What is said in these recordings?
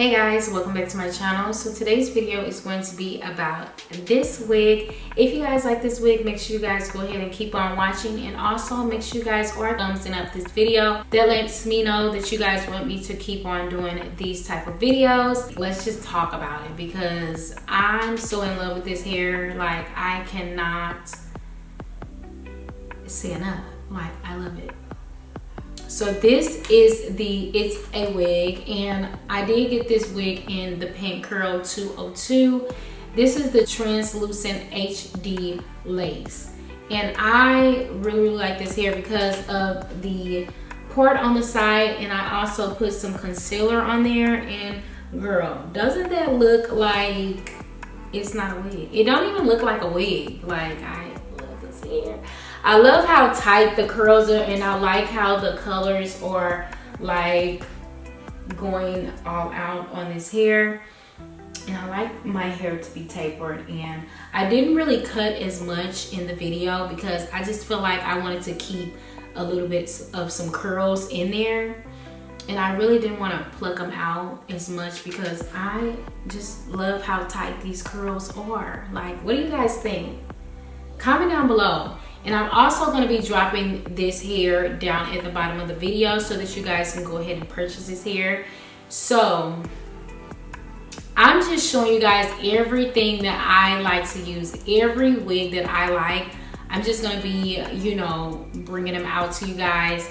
Hey guys, welcome back to my channel. So today's video is going to be about this wig. If you guys like this wig, make sure you guys go ahead and keep on watching, and also make sure you guys are thumbsing up this video. That lets me know that you guys want me to keep on doing these type of videos. Let's just talk about it because I'm so in love with this hair. Like, I cannot say enough. Like, I love it. So this is it's a wig, and I did get this wig in the Pink Curl 202. This is the translucent HD lace, and I really like this hair because of the part on the side, and I also put some concealer on there, and girl, doesn't that look like it's not a wig? It don't even look like a wig. Like, I love this hair. I love how tight the curls are, and I like how the colors are like going all out on this hair. And I like my hair to be tapered, and I didn't really cut as much in the video because I just feel like I wanted to keep a little bit of some curls in there, and I really didn't want to pluck them out as much because I just love how tight these curls are. Like, what do you guys think? Comment down below. And I'm also going to be dropping this hair down at the bottom of the video so that you guys can go ahead and purchase this hair. So I'm just showing you guys everything that I like to use, every wig that I like. I'm just going to be, you know, bringing them out to you guys,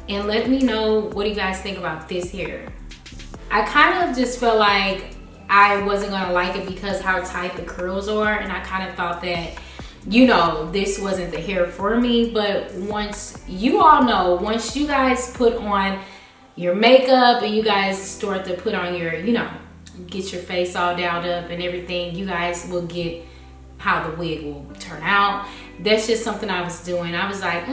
and let me know what do you guys think about this hair. I kind of just felt like I wasn't going to like it because how tight the curls are, and I kind of thought that, you know, this wasn't the hair for me. But once you all know, once you guys put on your makeup and you guys start to put on your, you know, get your face all dolled up and everything, you guys will get how the wig will turn out. That's just something I was doing. I was like,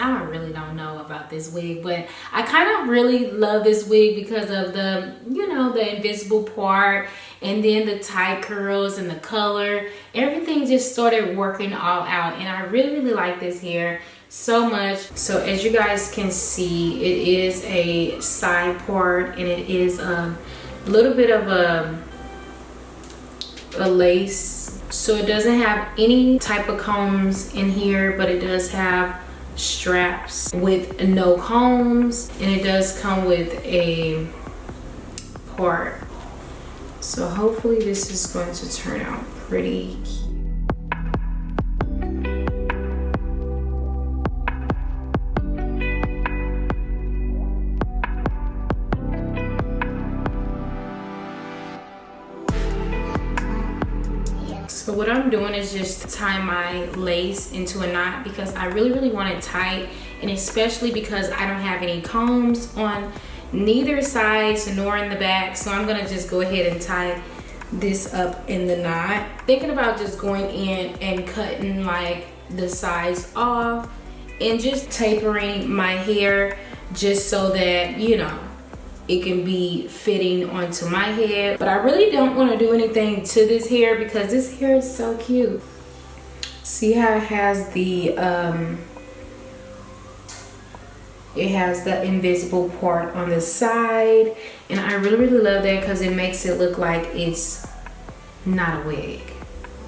I really don't know about this wig, but I kind of really love this wig because of the, you know, the invisible part, and then the tight curls and the color. Everything just started working all out, and I really like this hair so much. So as you guys can see, it is a side part, and it is a little bit of a lace. So it doesn't have any type of combs in here, but it does have straps with no combs, and it does come with a part. So hopefully this is going to turn out pretty cute. So what I'm doing is just tie my lace into a knot because I really want it tight, and especially because I don't have any combs on neither sides nor in the back. So I'm gonna just go ahead and tie this up in the knot. Thinking about just going in and cutting like the sides off and just tapering my hair just so that, you know, it can be fitting onto my head. But I really don't want to do anything to this hair because this hair is so cute. See how it has the invisible part on the side, and I really love that because it makes it look like it's not a wig.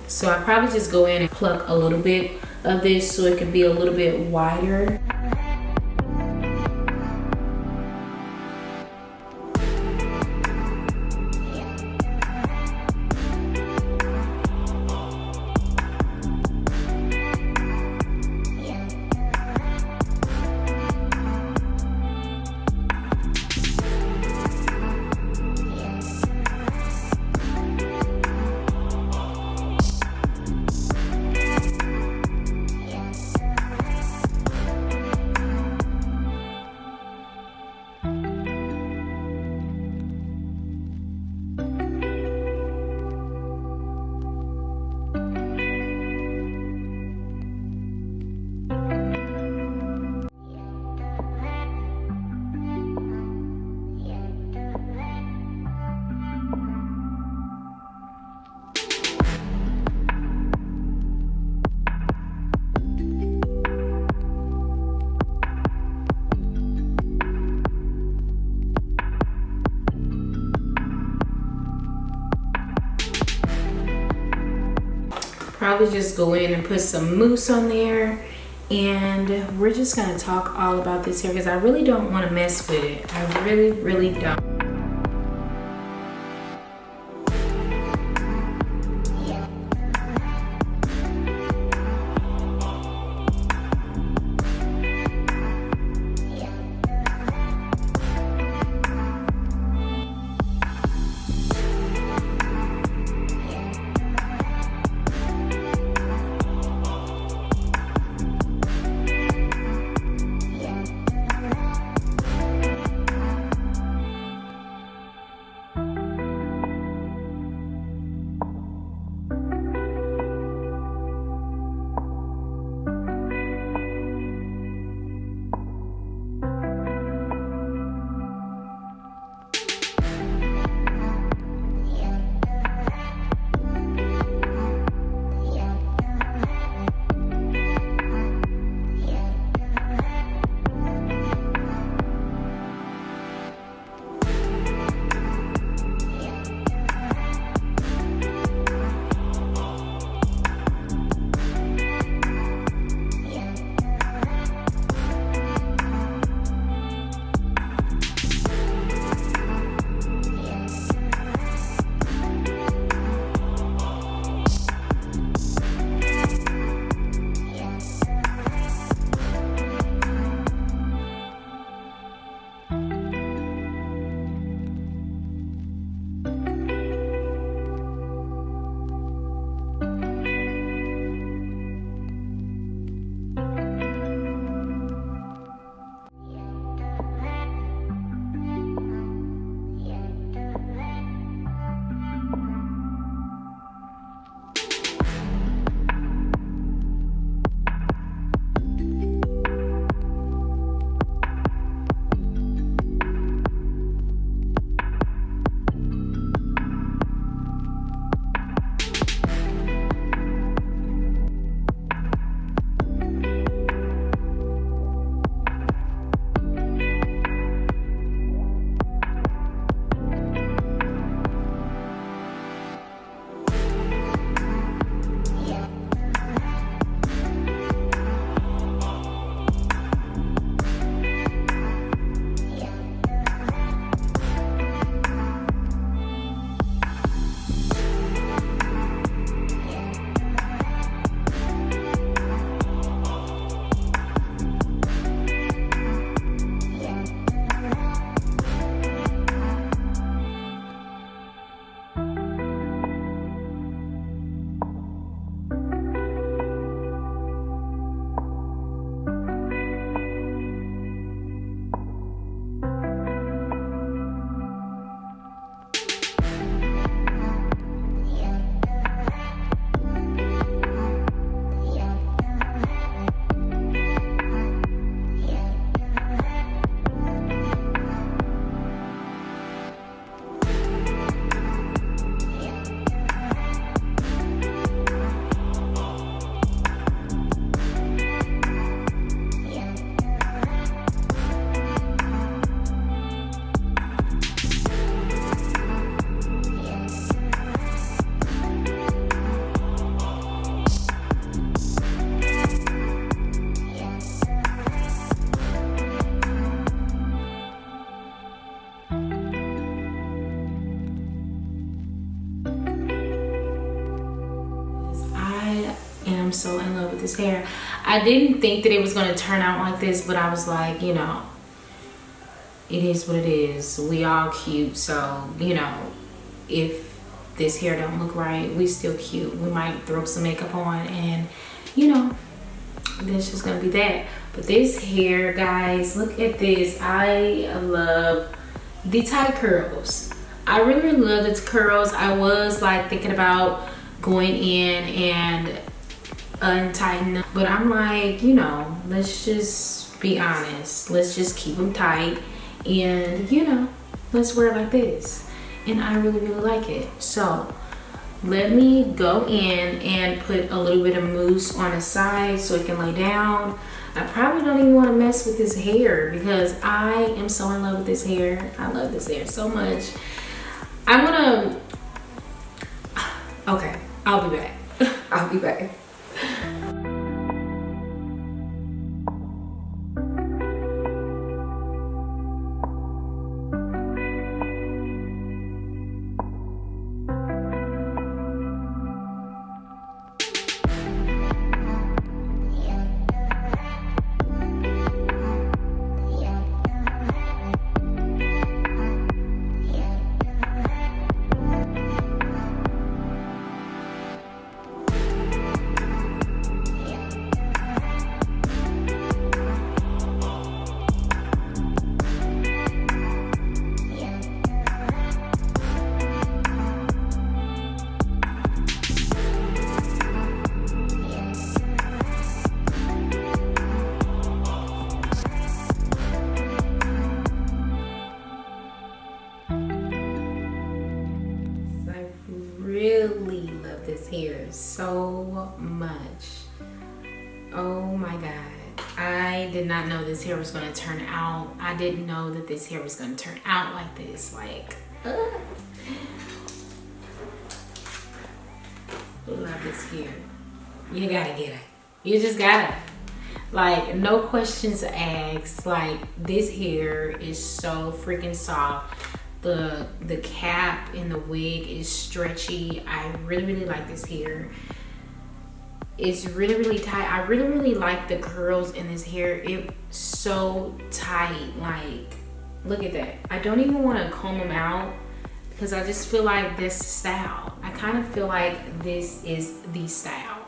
So I probably just go in and pluck a little bit of this so it can be a little bit wider. probably just go in and put some mousse on there, and we're just gonna talk all about this hair because I really don't want to mess with it. I really don't. am so in love with this hair. I didn't think that it was going to turn out like this, but I was like, you know, it is what it is. We all cute, so, you know, if this hair don't look right, we still cute. We might throw some makeup on and, you know, that's just gonna be that. But this hair, guys, look at this. I love the tight curls. I really love the curls. I was like thinking about going in and untighten them, but I'm like, you know, let's just be honest. Let's just keep them tight and, you know, let's wear it like this. And I really like it. So let me go in and put a little bit of mousse on the side so it can lay down. I probably don't even want to mess with this hair because I am so in love with this hair. I love this hair so much. I'm gonna, okay, I'll be back. I'll be back. Really love this hair so much. Oh my god, I did not know this hair was going to turn out. I didn't know that this hair was going to turn out like this. Like, love this hair. You gotta get it. You just gotta. Like, no questions asked. Like, this hair is so freaking soft. The cap in the wig is stretchy. I really like this hair. It's really tight. I really like the curls in this hair. It's so tight. Like, look at that. I don't even want to comb them out because I just feel like this style. I kind of feel like this is the style,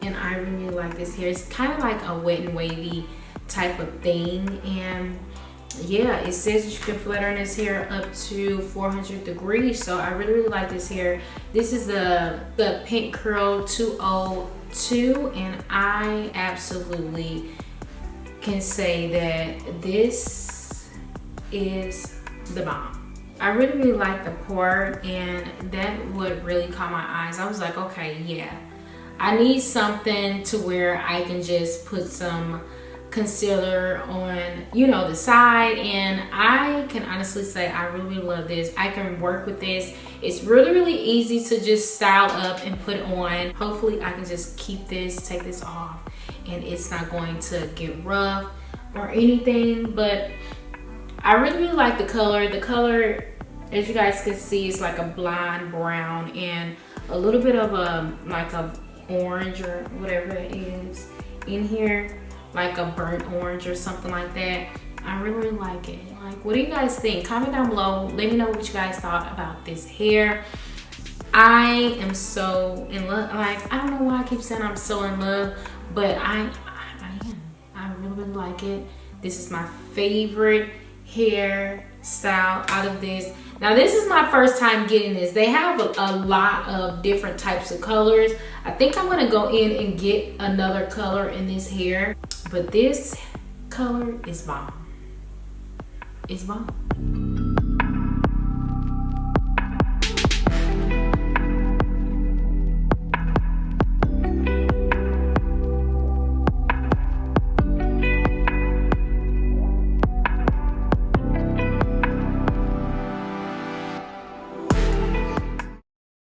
and I really like this hair. It's kind of like a wet and wavy type of thing, and yeah, it says that you can flatten this hair up to 400 degrees. So I really like this hair. This is the Pink Curl 202, and I absolutely can say that this is the bomb. I really like the part, and that would really caught my eyes. I was like, okay, yeah, I need something to where I can just put some concealer on, you know, the side, and I can honestly say I really love this. I can work with this. It's really easy to just style up and put on. Hopefully I can just keep this, take this off, and it's not going to get rough or anything. But I really like the color. The color, as you guys can see, is like a blonde brown and a little bit of a like a orange or whatever it is in here, like a burnt orange or something like that. I really like it. Like, what do you guys think? Comment down below. Let me know what you guys thought about this hair. I am so in love. Like, I don't know why I keep saying I'm so in love, but I am. I really like it. This is my favorite hair style out of this. Now, this is my first time getting this. They have a lot of different types of colors. I think I'm gonna go in and get another color in this hair, but this color is bomb. It's bomb.